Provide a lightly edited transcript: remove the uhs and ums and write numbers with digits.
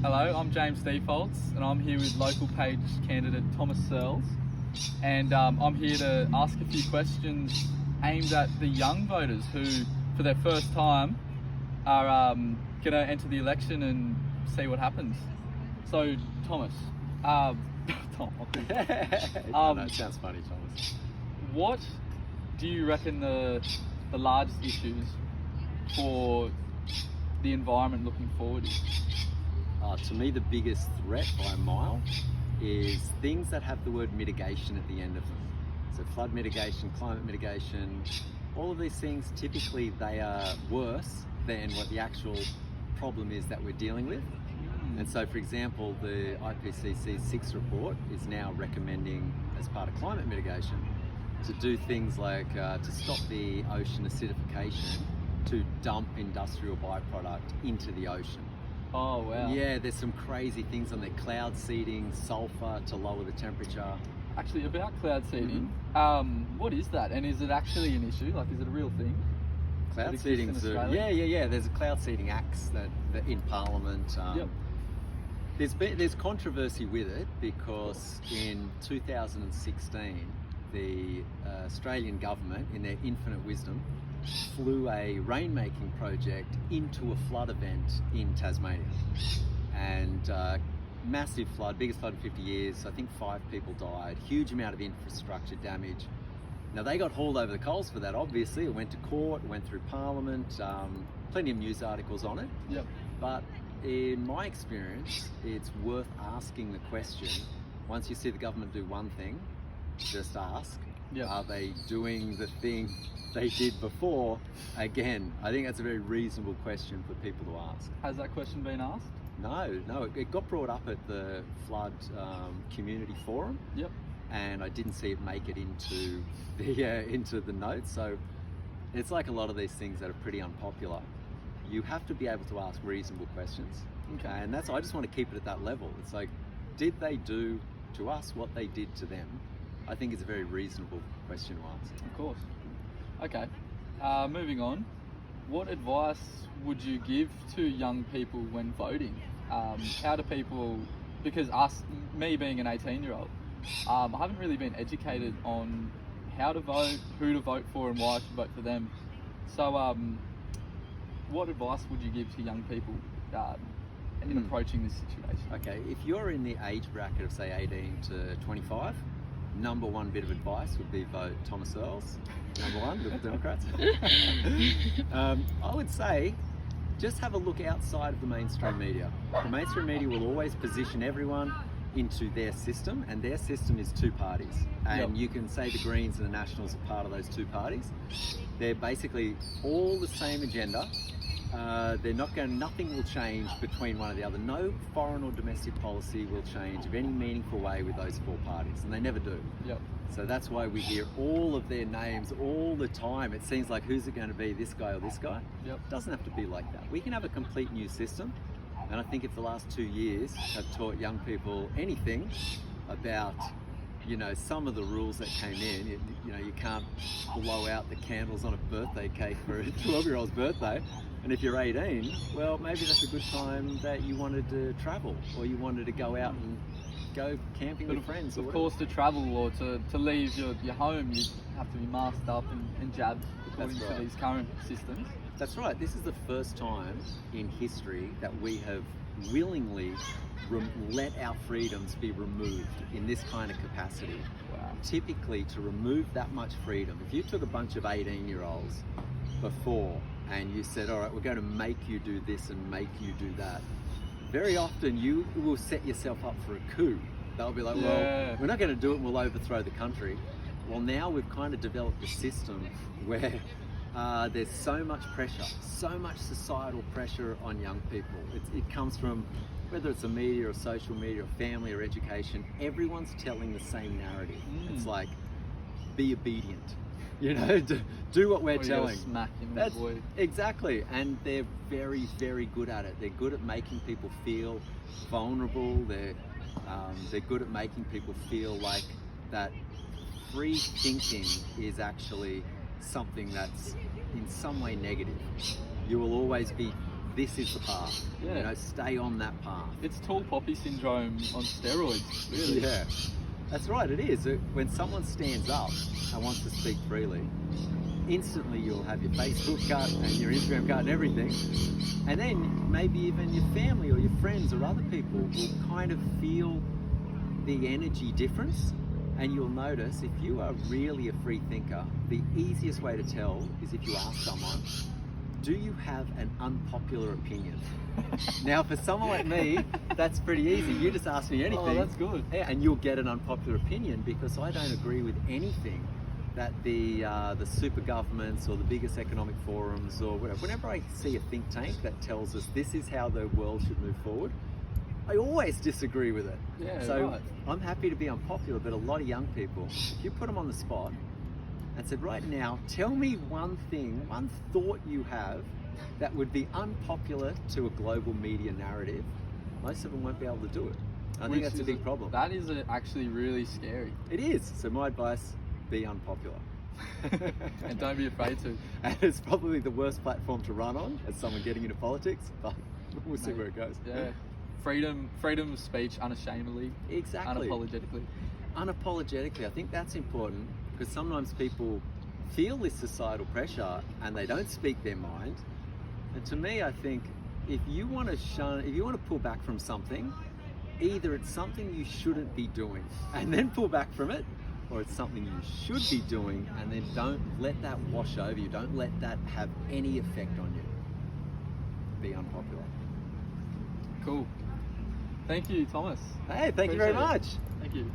Hello, I'm James Defaults, and I'm here with local page candidate Thomas Searles, and I'm here to ask a few questions aimed at the young voters who, for their first time, are going to enter the election and see what happens. So, Thomas, No, it sounds funny, Thomas. what do you reckon the largest issues for the environment looking forward is? To me, the biggest threat by a mile is things that have the word mitigation at the end of them. So flood mitigation, climate mitigation, all of these things, typically they are worse than what the actual problem is that we're dealing with. And so, for example, the IPCC's 6th report is now recommending, as part of climate mitigation, to do things like to stop the ocean acidification, to dump industrial byproduct into the ocean. Oh, wow. Yeah, there's some crazy things on there. Cloud seeding, sulfur to lower the temperature. Actually, about cloud seeding, what is that? And is it actually an issue? Like, is it a real thing? Cloud seeding's yeah. There's a cloud seeding acts that in Parliament. There's controversy with it because in 2016, the Australian government, in their infinite wisdom, flew a rainmaking project into a flood event in Tasmania, and massive flood, biggest flood in 50 years. I think 5 people died, huge amount of infrastructure damage. Now they got hauled over the coals for that. Obviously, it went to court, it went through Parliament, plenty of news articles on it. Yep. But in my experience, it's worth asking the question, once you see the government do one thing, just ask, are they doing the thing they did before again? I think that's a very reasonable question for people to ask. Has that question been asked? No, it got brought up at the flood community forum. Yep. And I didn't see it make it into the notes. So it's like a lot of these things that are pretty unpopular. You have to be able to ask reasonable questions. Okay. And I just want to keep it at that level. It's like, did they do to us what they did to them? I think it's a very reasonable question to ask. Of course. Okay. Moving on. What advice would you give to young people when voting? How do people, because me being an 18-year-old, I haven't really been educated on how to vote, who to vote for, and why I should vote for them. So, what advice would you give to young people in approaching this situation? Okay, if you're in the age bracket of say 18 to 25, number one bit of advice would be vote Thomas Searles, number one, Liberal Democrats. I would say just have a look outside of the mainstream media. The mainstream media will always position everyone into their system, and their system is 2 parties. And you can say the Greens and the Nationals are part of those 2 parties. They're basically all the same agenda. Nothing will change between one or the other. No foreign or domestic policy will change in any meaningful way with those 4 parties, and they never do. Yep. So that's why we hear all of their names all the time. It seems like, who's it going to be, this guy or this guy? Yep. It doesn't have to be like that. We can have a complete new system, and I think if the last 2 years have taught young people anything about, some of the rules that came in, you can't blow out the candles on a birthday cake for a 12-year-old's birthday. And if you're 18, well, maybe that's a good time that you wanted to travel, or you wanted to go out and go camping with friends. Of course, to travel or to leave your home, you have to be masked up and jabbed according to these current systems. That's right. This is the first time in history that we have willingly let our freedoms be removed in this kind of capacity. Wow. Typically, to remove that much freedom, if you took a bunch of 18-year-olds before and you said, all right, we're going to make you do this and make you do that, very often you will set yourself up for a coup. They'll be like, well, we're not going to do it, we'll overthrow the country. Well, now we've kind of developed a system where there's so much pressure, so much societal pressure on young people. It comes from, whether it's a media or social media or family or education, everyone's telling the same narrative. It's like, be obedient. Do what we're telling. Smack in the void. Exactly, and they're very, very good at it. They're good at making people feel vulnerable. They're good at making people feel like that free thinking is actually something that's in some way negative. You will always be this is the path. Yeah. You know, stay on that path. It's tall poppy syndrome on steroids, really. Yeah, that's right, it is. When someone stands up and wants to speak freely, instantly you'll have your Facebook cut and your Instagram cut and everything. And then maybe even your family or your friends or other people will kind of feel the energy difference. And you'll notice if you are really a free thinker, the easiest way to tell is if you ask someone, do you have an unpopular opinion? Now, for someone like me, that's pretty easy. You just ask me anything. Oh, that's good. Yeah, and you'll get an unpopular opinion because I don't agree with anything that the super governments or the biggest economic forums or whatever. Whenever I see a think tank that tells us this is how the world should move forward, I always disagree with it. Yeah, so right. I'm happy to be unpopular, but a lot of young people, if you put them on the spot and said, right now, tell me one thing, one thought you have that would be unpopular to a global media narrative, most of them won't be able to do it. I think that's a big problem. That is actually really scary. It is. So my advice, be unpopular. And don't be afraid to. And it's probably the worst platform to run on as someone getting into politics, but we'll see where it goes. Yeah. Freedom of speech unashamedly. Exactly. Unapologetically. Unapologetically. I think that's important because sometimes people feel this societal pressure and they don't speak their mind. And to me, I think if you want to pull back from something, either it's something you shouldn't be doing and then pull back from it, or it's something you should be doing and then don't let that wash over you. Don't let that have any effect on you. Be unpopular. Cool. Thank you, Thomas. Hey, thank you very Appreciate it. much. Thank you.